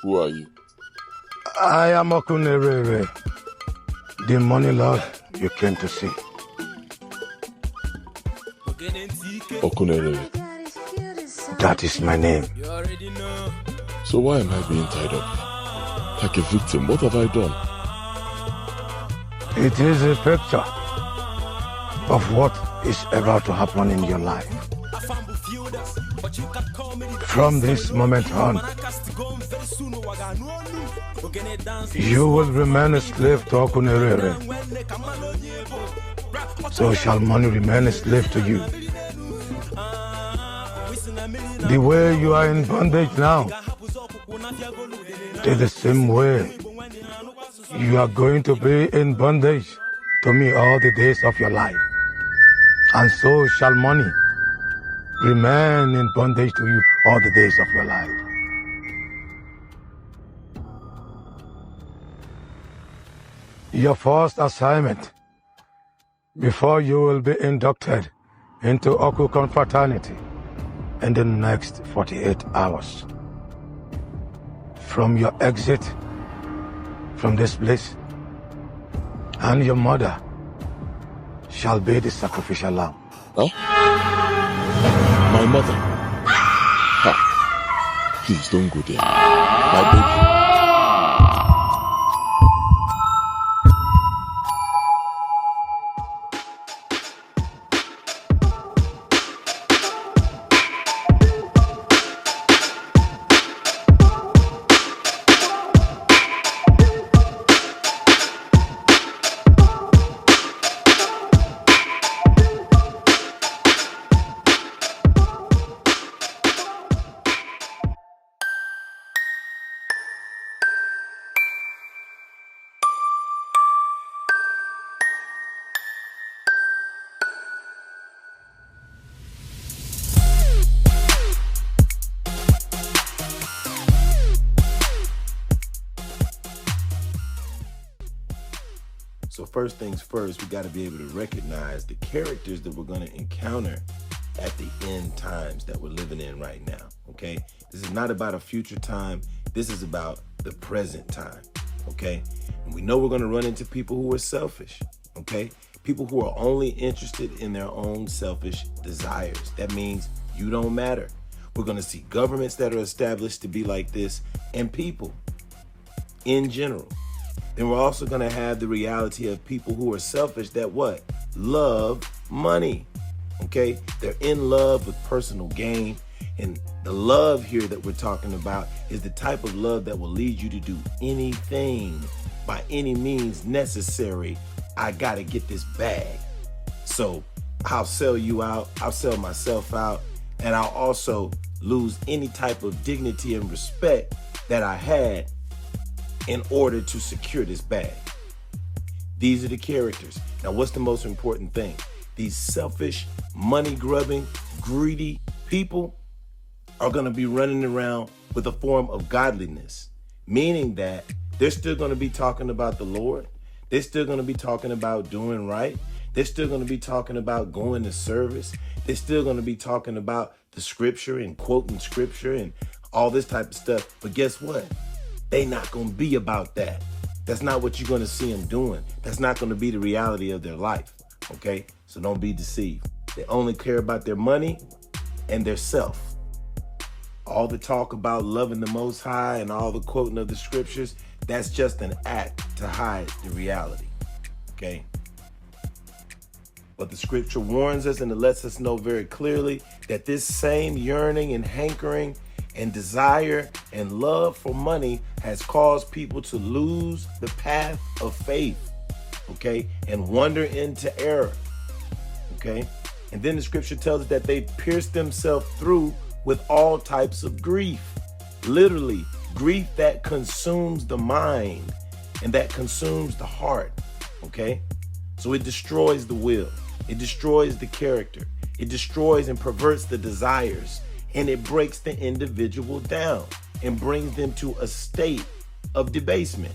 Who are you? I am Okunerere, the money lord you came to see. Okunerere. That is my name. So why am I being tied up? Like a victim, what have I done? It is a picture of what is about to happen in your life. From this moment on, you will remain a slave to Okunerere. So shall money remain a slave to you. The way you are in bondage now, it is the same way you are going to be in bondage to me all the days of your life. And so shall money remain in bondage to you all the days of your life. Your first assignment before you will be inducted into Oku Confraternity in the next 48 hours. From your exit from this place, and your mother shall be the sacrificial lamb. Huh? My mother? Ha. Please don't go there. I beg you. So first things first, we got to be able to recognize the characters that we're going to encounter at the end times that we're living in right now, okay? This is not about a future time. This is about the present time, okay? And we know we're going to run into people who are selfish, okay? People who are only interested in their own selfish desires. That means you don't matter. We're going to see governments that are established to be like this and people in general. Then we're also going to have the reality of people who are selfish that what? Love money, okay? They're in love with personal gain. And the love here that we're talking about is the type of love that will lead you to do anything by any means necessary. I got to get this bag. So I'll sell you out. I'll sell myself out. And I'll also lose any type of dignity and respect that I had in order to secure this bag. These are the characters. Now, what's the most important thing? These selfish, money-grubbing, greedy people are gonna be running around with a form of godliness, meaning that they're still gonna be talking about the Lord. They're still gonna be talking about doing right. They're still gonna be talking about going to service. They're still gonna be talking about the scripture and quoting scripture and all this type of stuff. But guess what? They not gonna be about that. That's not what you're gonna see them doing. That's not gonna be the reality of their life, okay? So don't be deceived. They only care about their money and their self. All the talk about loving the Most High and all the quoting of the scriptures, that's just an act to hide the reality, okay? But the scripture warns us and it lets us know very clearly that this same yearning and hankering and desire and love for money has caused people to lose the path of faith, okay, and wander into error, okay? And then the scripture tells us that they pierced themselves through with all types of grief, literally grief that consumes the mind and that consumes the heart, okay? So it destroys the will, it destroys the character, it destroys and perverts the desires, and it breaks the individual down and brings them to a state of debasement.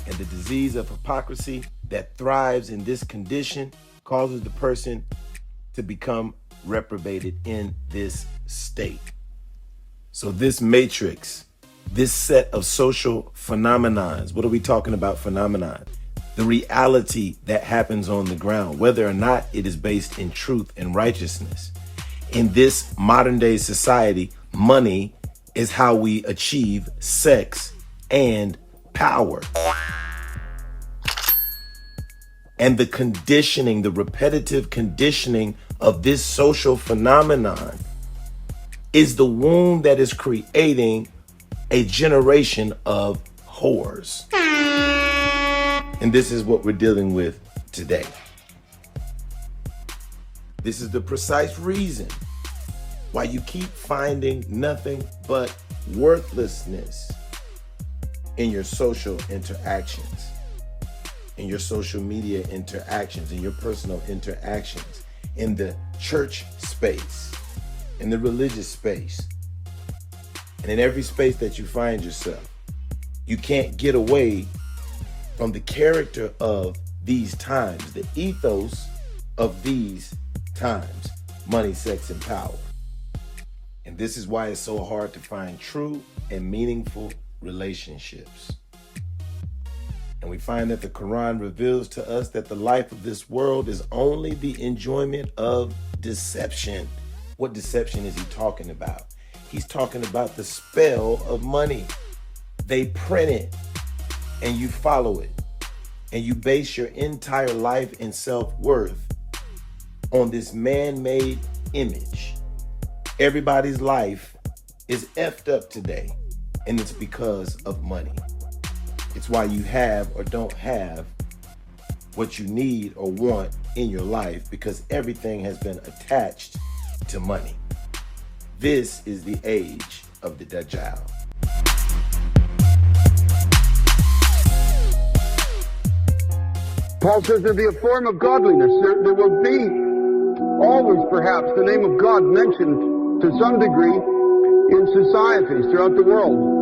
And the disease of hypocrisy that thrives in this condition causes the person to become reprobated in this state. So this matrix this set of social phenomenons. What are we talking about phenomenon? The reality that happens on the ground, whether or not it is based in truth and righteousness. In this modern day society, money is how we achieve sex and power. And the conditioning, the repetitive conditioning of this social phenomenon is the wound that is creating a generation of whores. And this is what we're dealing with today. This is the precise reason why you keep finding nothing but worthlessness in your social interactions, in your social media interactions, in your personal interactions, in the church space, in the religious space, and in every space that you find yourself. You can't get away from the character of these times, the ethos of these times: money, sex, and power. And this is why it's so hard to find true and meaningful relationships. And we find that the Quran reveals to us that the life of this world is only the enjoyment of deception. What deception is he talking about? He's talking about the spell of money. They print it and you follow it. And you base your entire life and self-worth on this man-made image. Everybody's life is effed up today, and it's because of money. It's why you have or don't have what you need or want in your life, because everything has been attached to money. This is the age of the Dajjal. Paul says there'll be a form of godliness. There will be always, perhaps, the name of God mentioned to some degree in societies throughout the world.